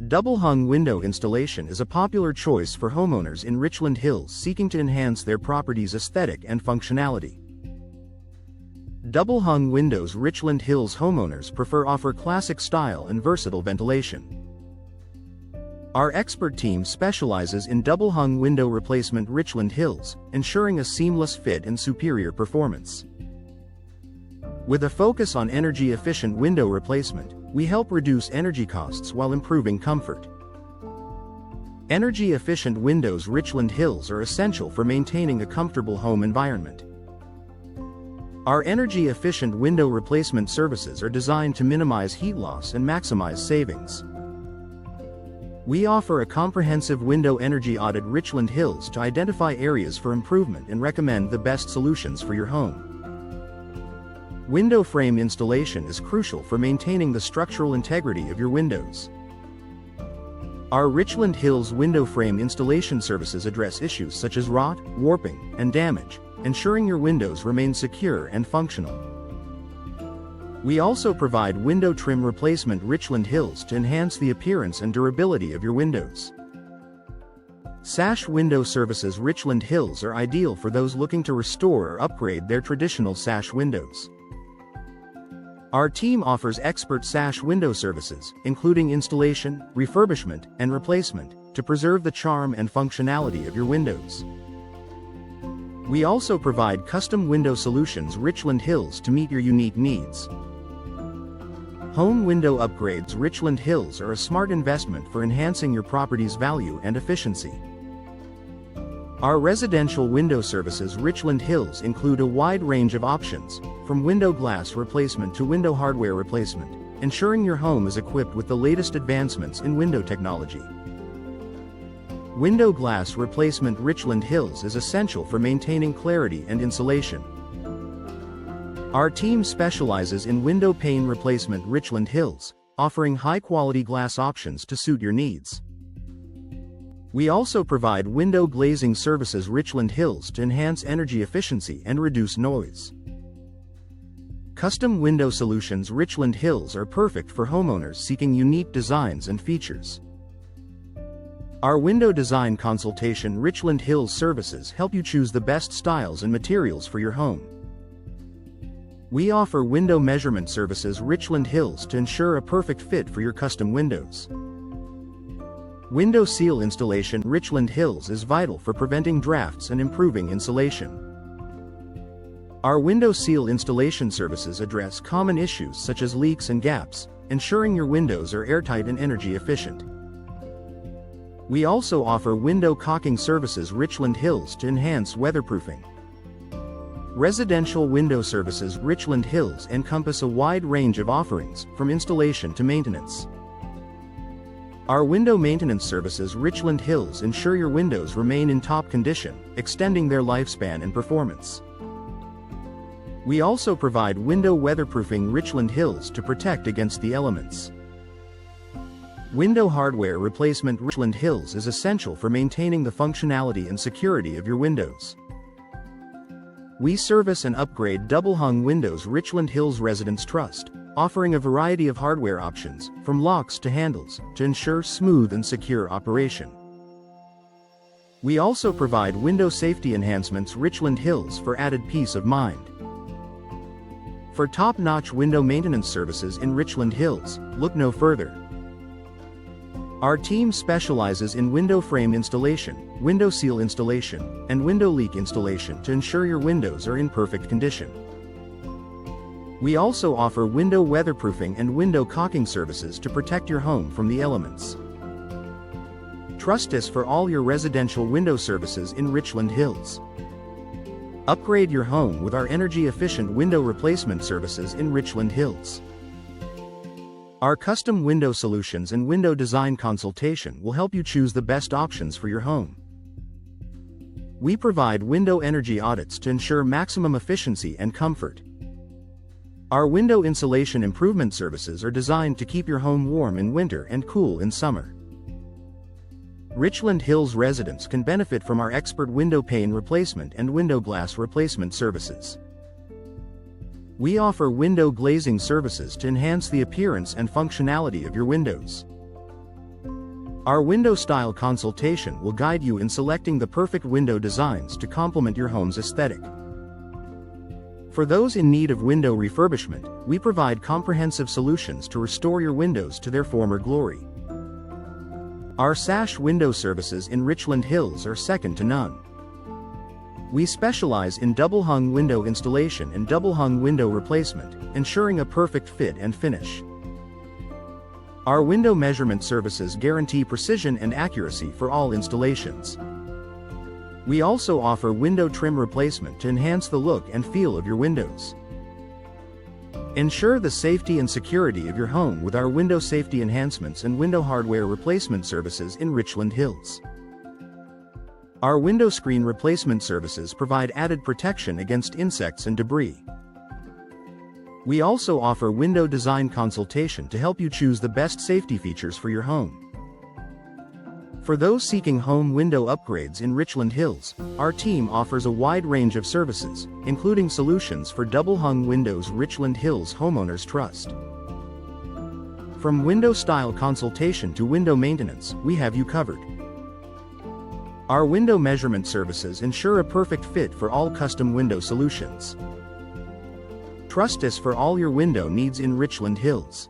Double-hung window installation is a popular choice for homeowners in Richland Hills seeking to enhance their property's aesthetic and functionality. Double-hung windows. Richland Hills homeowners offer classic style and versatile ventilation. Our expert team specializes in double-hung window replacement. Richland Hills, ensuring a seamless fit and superior performance. With a focus on energy-efficient window replacement, we help reduce energy costs while improving comfort. Energy-efficient windows. Richland Hills are essential for maintaining a comfortable home environment. Our energy-efficient window replacement services are designed to minimize heat loss and maximize savings. We offer a comprehensive window energy audit. Richland Hills to identify areas for improvement and recommend the best solutions for your home. Window frame installation is crucial for maintaining the structural integrity of your windows. Our Richland Hills window frame installation services address issues such as rot, warping, and damage, ensuring your windows remain secure and functional. We also provide window trim replacement. Richland Hills to enhance the appearance and durability of your windows. Sash window services. Richland Hills are ideal for those looking to restore or upgrade their traditional sash windows. Our team offers expert sash window services, including installation, refurbishment, and replacement, to preserve the charm and functionality of your windows. We also provide custom window solutions. Richland Hills to meet your unique needs. Home window upgrades. Richland Hills are a smart investment for enhancing your property's value and efficiency. Our residential window services. Richland Hills include a wide range of options, from window glass replacement to window hardware replacement, ensuring your home is equipped with the latest advancements in window technology. Window glass replacement. Richland Hills is essential for maintaining clarity and insulation. Our team specializes in window pane replacement. Richland Hills, offering high-quality glass options to suit your needs. We also provide window glazing services. Richland Hills to enhance energy efficiency and reduce noise. Custom window solutions. Richland Hills are perfect for homeowners seeking unique designs and features. Our window design consultation. Richland Hills services help you choose the best styles and materials for your home. We offer window measurement services. Richland Hills to ensure a perfect fit for your custom windows. Window seal installation. Richland Hills is vital for preventing drafts and improving insulation. Our window seal installation services address common issues such as leaks and gaps, ensuring your windows are airtight and energy efficient. We also offer window caulking services. Richland Hills to enhance weatherproofing. Residential window services. Richland Hills encompass a wide range of offerings, from installation to maintenance. Our window maintenance services. Richland Hills ensure your windows remain in top condition, extending their lifespan and performance. We also provide window weatherproofing. Richland Hills to protect against the elements. Window hardware replacement. Richland Hills is essential for maintaining the functionality and security of your windows. We service and upgrade double-hung windows. Richland Hills residents trust, offering a variety of hardware options, from locks to handles, to ensure smooth and secure operation. We also provide window safety enhancements. Richland Hills for added peace of mind. For top-notch window maintenance services in Richland Hills, look no further. Our team specializes in window frame installation, window seal installation, and window leak installation to ensure your windows are in perfect condition. We also offer window weatherproofing and window caulking services to protect your home from the elements. Trust us for all your residential window services in Richland Hills. Upgrade your home with our energy-efficient window replacement services in Richland Hills. Our custom window solutions and window design consultation will help you choose the best options for your home. We provide window energy audits to ensure maximum efficiency and comfort. Our window insulation improvement services are designed to keep your home warm in winter and cool in summer. Richland Hills residents can benefit from our expert window pane replacement and window glass replacement services. We offer window glazing services to enhance the appearance and functionality of your windows. Our window style consultation will guide you in selecting the perfect window designs to complement your home's aesthetic. For those in need of window refurbishment, we provide comprehensive solutions to restore your windows to their former glory. Our Sash window services in Richland Hills are second to none. We specialize in double-hung window installation and double-hung window replacement, ensuring a perfect fit and finish. Our window measurement services guarantee precision and accuracy for all installations. We also offer window trim replacement to enhance the look and feel of your windows. Ensure the safety and security of your home with our window safety enhancements and window hardware replacement services in Richland Hills. Our window screen replacement services provide added protection against insects and debris. We also offer window design consultation to help you choose the best safety features for your home. For those seeking home window upgrades in Richland Hills, our team offers a wide range of services, including solutions for double-hung windows. Richland Hills homeowners trust. From window style consultation to window maintenance, we have you covered. Our window measurement services ensure a perfect fit for all custom window solutions. Trust us for all your window needs in Richland Hills.